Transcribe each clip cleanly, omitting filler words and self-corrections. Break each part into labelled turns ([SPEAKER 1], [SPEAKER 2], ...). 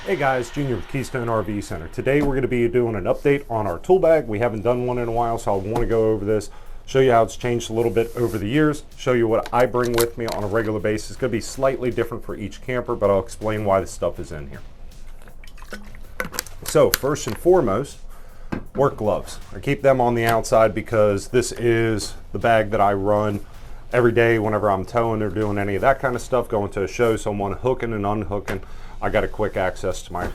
[SPEAKER 1] Hey guys, Junior with Keystone RV Center. Today we're going to be doing an update on our tool bag. We haven't done one in a while, so I want to go over this, show you how it's changed a little bit over the years, show you what I bring with me on a regular basis. It's going to be slightly different for each camper, but I'll explain why this stuff is in here. So first and foremost, work gloves. I keep them on the outside because this is the bag that I run every day whenever I'm towing or doing any of that kind of stuff, going to a show, someone hooking and unhooking. I got a quick access to my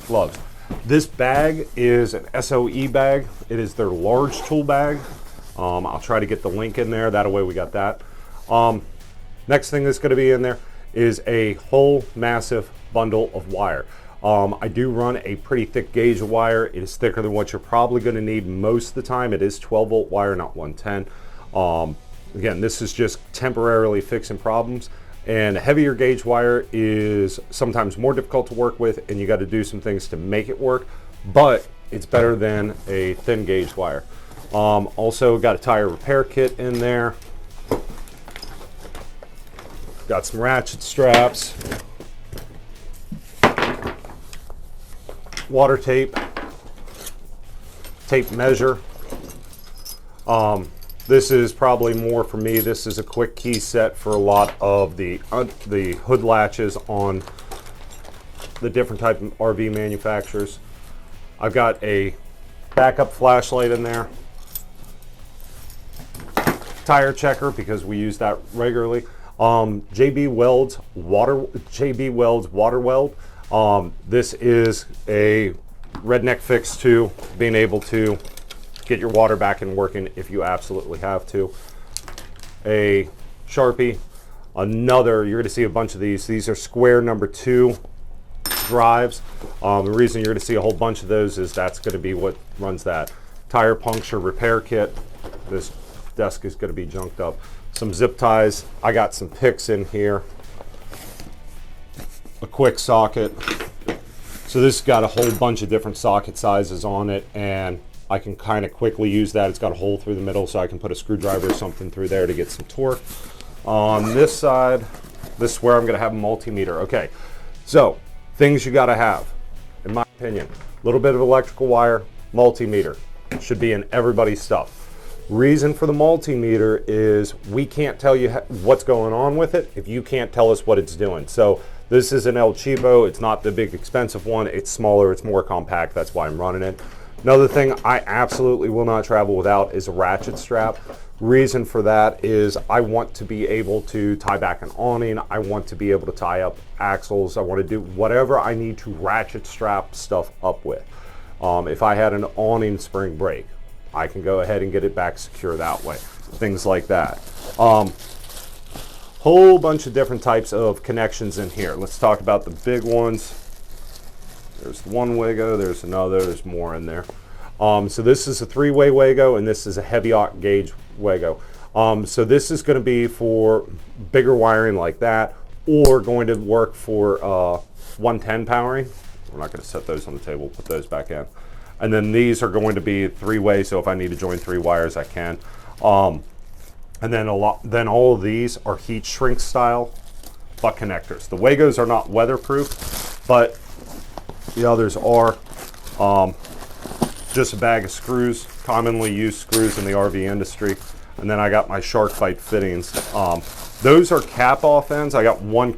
[SPEAKER 1] gloves. This bag is an SOE bag. It is their large tool bag. I'll try to get the link in there. That way we got that. Next thing that's going to be in there is a whole massive bundle of wire. I do run a pretty thick gauge of wire. It is thicker than what you're probably going to need most of the time. It is 12 volt wire, not 110. Again, this is just temporarily fixing problems. And heavier gauge wire is sometimes more difficult to work with, and you got to do some things to make it work, but it's better than a thin gauge wire. Also got a tire repair kit in there. Got some ratchet straps, water tape, tape measure. This is probably more for me. This is a quick key set for a lot of the hood latches on the different type of RV manufacturers. I've got a backup flashlight in there, tire checker because we use that regularly. JB Weld's water weld. This is a redneck fix to being able to get your water back and working if you absolutely have to. A Sharpie, you're going to see a bunch of these. These are square number 2 drives. The reason you're going to see a whole bunch of those is that's going to be what runs that. Tire puncture repair kit. This desk is going to be junked up. Some zip ties. I got some picks in here. A quick socket. So this has got a whole bunch of different socket sizes on it, and I can kind of quickly use that. It's got a hole through the middle, so I can put a screwdriver or something through there to get some torque. On this side, this is where I'm going to have a multimeter. Okay, so things you got to have, in my opinion. A little bit of electrical wire, multimeter. Should be in everybody's stuff. Reason for the multimeter is we can't tell you what's going on with it if you can't tell us what it's doing. So this is an El Cheapo. It's not the big expensive one. It's smaller. It's more compact. That's why I'm running it. Another thing I absolutely will not travel without is a ratchet strap. Reason for that is I want to be able to tie back an awning. I want to be able to tie up axles. I want to do whatever I need to ratchet strap stuff up with. If I had an awning spring break, I can go ahead and get it back secure that way. Things like that. Whole bunch of different types of connections in here. Let's talk about the big ones. There's one Wago, there's another, there's more in there. So this is a 3-way Wago, and this is a heavy gauge Wago. So this is going to be for bigger wiring like that, or going to work for 110 powering. We're not going to set those on the table, put those back in. And then these are going to be 3-way, so if I need to join 3 wires, I can. And then all of these are heat shrink style butt connectors. The Wagos are not weatherproof, but the others are. Just a bag of screws, commonly used screws in the RV industry. And then I got my shark bite fittings. Those are cap off ends. I got one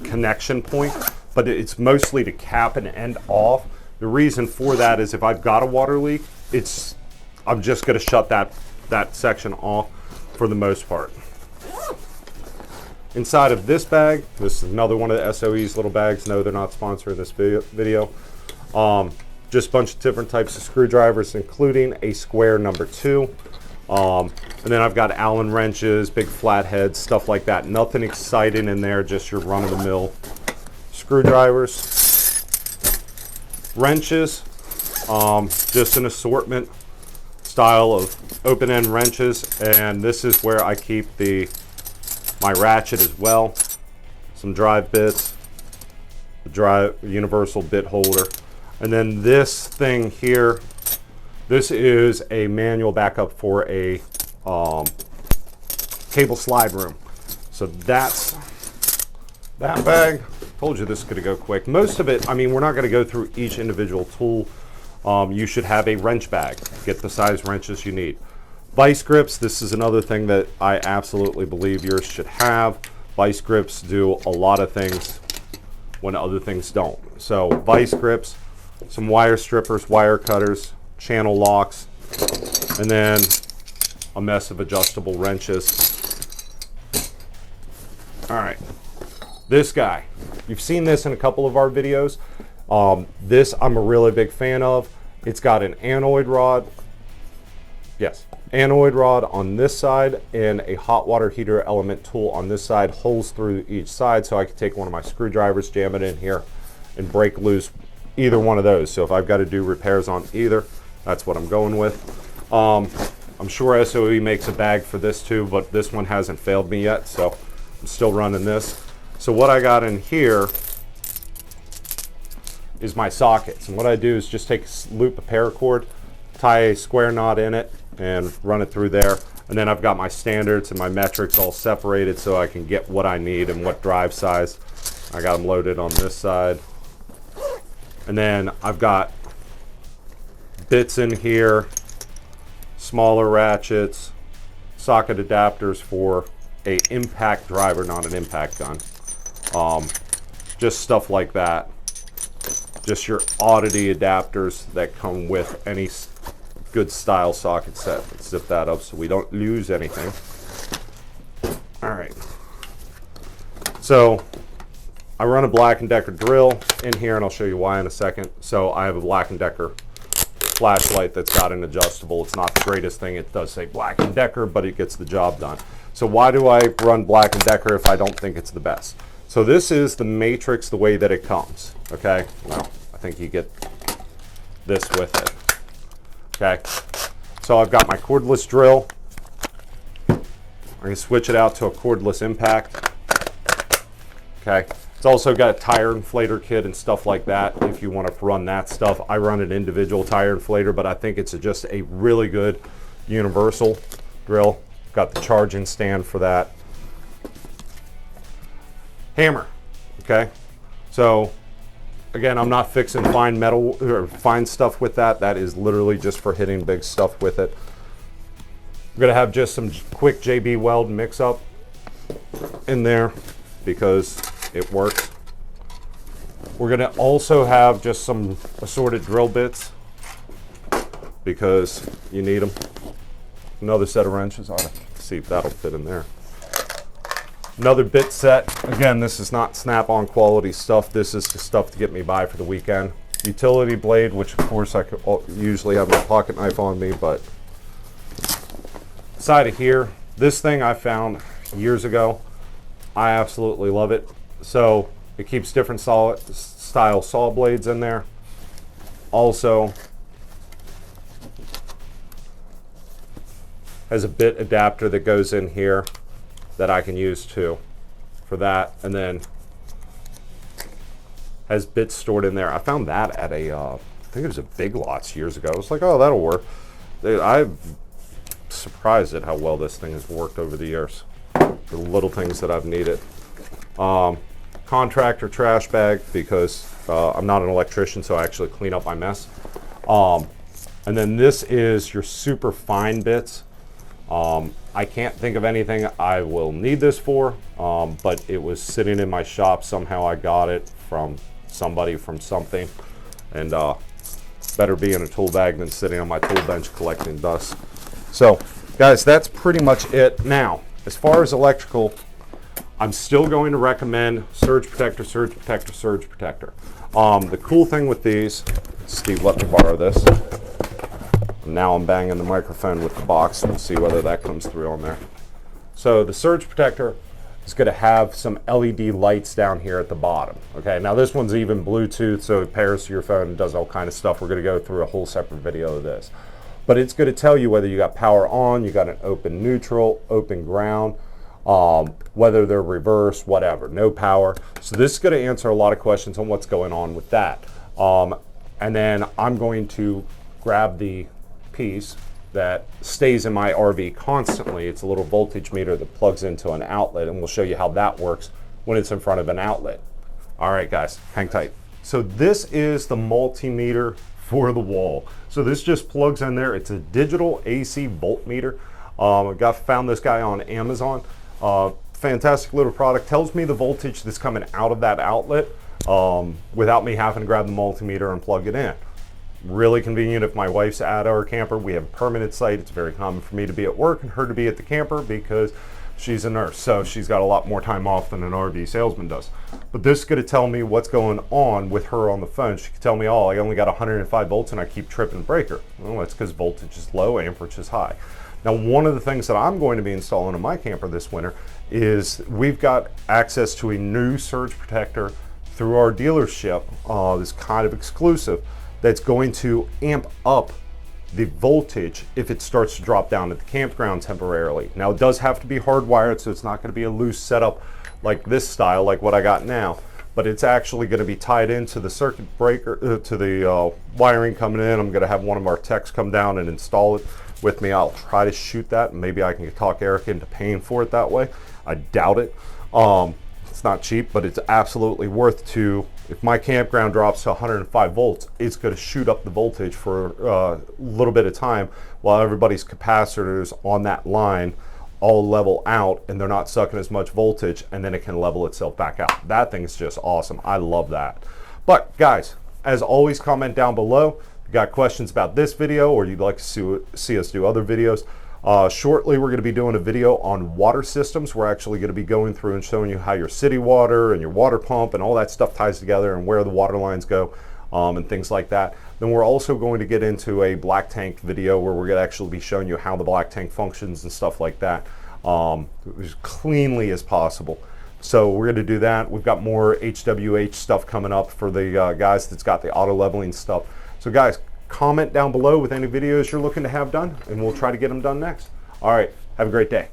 [SPEAKER 1] connection point, but it's mostly to cap an end off. The reason for that is if I've got a water leak, I'm just going to shut that section off for the most part. Inside of this bag, this is another one of the SOE's little bags. No, they're not sponsoring this video. Just a bunch of different types of screwdrivers, including a square number 2. And then I've got Allen wrenches, big flatheads, stuff like that. Nothing exciting in there, just your run-of-the-mill screwdrivers. Wrenches, just an assortment style of open-end wrenches, and this is where I keep my ratchet as well. Some drive bits, the universal bit holder. And then this thing here, this is a manual backup for a cable slide room. So that's that bag. Told you this is going to go quick. Most of it, I mean, we're not going to go through each individual tool. You should have a wrench bag. Get the size wrenches you need. Vice grips, this is another thing that I absolutely believe yours should have. Vice grips do a lot of things when other things don't. So vice grips, some wire strippers, wire cutters, channel locks, and then a mess of adjustable wrenches. All right, this guy, you've seen this in a couple of our videos. This I'm a really big fan of. It's got an anoid rod, yes, anoid rod on this side and a hot water heater element tool on this side, holes through each side, so I can take one of my screwdrivers, jam it in here, and break loose either one of those. So if I've got to do repairs on either, that's what I'm going with. I'm sure SOE makes a bag for this too, but this one hasn't failed me yet, so I'm still running this. So what I got in here is my sockets, and what I do is just take a loop of paracord, tie a square knot in it, and run it through there. And then I've got my standards and my metrics all separated so I can get what I need and what drive size. I got them loaded on this side. And then I've got bits in here, smaller ratchets, socket adapters for a impact driver, not an impact gun. Just stuff like that. Just your oddity adapters that come with any good style socket set. Let's zip that up so we don't lose anything. All right. So I run a Black & Decker drill in here, and I'll show you why in a second. So I have a Black & Decker flashlight that's got an adjustable. It's not the greatest thing. It does say Black & Decker, but it gets the job done. So why do I run Black & Decker if I don't think it's the best? So this is the matrix the way that it comes, okay? Well, I think you get this with it, okay? So I've got my cordless drill. I'm gonna switch it out to a cordless impact, okay? It's also got a tire inflator kit and stuff like that if you want to run that stuff. I run an individual tire inflator, but I think it's just a really good universal drill. Got the charging stand for that. Hammer, okay? So again, I'm not fixing fine metal or fine stuff with that. That is literally just for hitting big stuff with it. I'm gonna have just some quick JB Weld mix up in there because it works. We're gonna also have just some assorted drill bits because you need them. Another set of wrenches. I'll see if that'll fit in there. Another bit set. Again, this is not Snap-on quality stuff. This is just stuff to get me by for the weekend. Utility blade, which of course I could usually have my pocket knife on me, but side of here, this thing I found years ago. I absolutely love it. So it keeps different style saw blades in there. Also has a bit adapter that goes in here that I can use too for that, and then has bits stored in there. I found that at a I think it was a Big Lots years ago. I was like, oh, that'll work. I'm surprised at how well this thing has worked over the years. The little things that I've needed. Contractor trash bag because I'm not an electrician, so I actually clean up my mess. And then this is your super fine bits. I can't think of anything I will need this for, but it was sitting in my shop. Somehow I got it from somebody from something, and better be in a tool bag than sitting on my tool bench collecting dust. So guys, that's pretty much it. Now, as far as electrical, I'm still going to recommend surge protector, surge protector, surge protector. The cool thing with these, Steve, let me borrow this. Now I'm banging the microphone with the box. We'll see whether that comes through on there. So the surge protector is going to have some LED lights down here at the bottom. Okay, now this one's even Bluetooth, so it pairs to your phone and does all kind of stuff. We're going to go through a whole separate video of this. But it's going to tell you whether you got power on, you got an open neutral, open ground, whether they're reverse, whatever, no power. So this is going to answer a lot of questions on what's going on with that. And then I'm going to grab the piece that stays in my RV constantly. It's a little voltage meter that plugs into an outlet, and we'll show you how that works when it's in front of an outlet. All right, guys, hang tight. So this is the multimeter for the wall. So this just plugs in there. It's a digital AC voltmeter. I found this guy on Amazon. Fantastic little product. Tells me the voltage that's coming out of that outlet without me having to grab the multimeter and plug it in. Really convenient if my wife's at our camper. We have a permanent site. It's very common for me to be at work and her to be at the camper because she's a nurse, so she's got a lot more time off than an RV salesman does. But this is going to tell me what's going on with her on the phone. She can tell me, oh, I only got 105 volts and I keep tripping the breaker. Well, that's because voltage is low, amperage is high. Now, one of the things that I'm going to be installing in my camper this winter is we've got access to a new surge protector through our dealership, this kind of exclusive, that's going to amp up the voltage if it starts to drop down at the campground temporarily. Now, it does have to be hardwired, so it's not going to be a loose setup like this style, like what I got now, but it's actually going to be tied into the circuit breaker, to the wiring coming in. I'm going to have one of our techs come down and install it with me. I'll try to shoot that, and maybe I can talk Eric into paying for it that way. I doubt it. It's not cheap, but it's absolutely worth to. If my campground drops to 105 volts, it's going to shoot up the voltage for a little bit of time while everybody's capacitors on that line all level out and they're not sucking as much voltage, and then it can level itself back out. That thing is just awesome. I love that. But guys, as always, comment down below if you got questions about this video or you'd like to see us do other videos. Shortly, we're going to be doing a video on water systems. We're actually going to be going through and showing you how your city water and your water pump and all that stuff ties together and where the water lines go and things like that. Then we're also going to get into a black tank video where we're going to actually be showing you how the black tank functions and stuff like that as cleanly as possible. So we're going to do that. We've got more HWH stuff coming up for the guys that's got the auto leveling stuff. So guys, comment down below with any videos you're looking to have done, and we'll try to get them done next. All right, have a great day.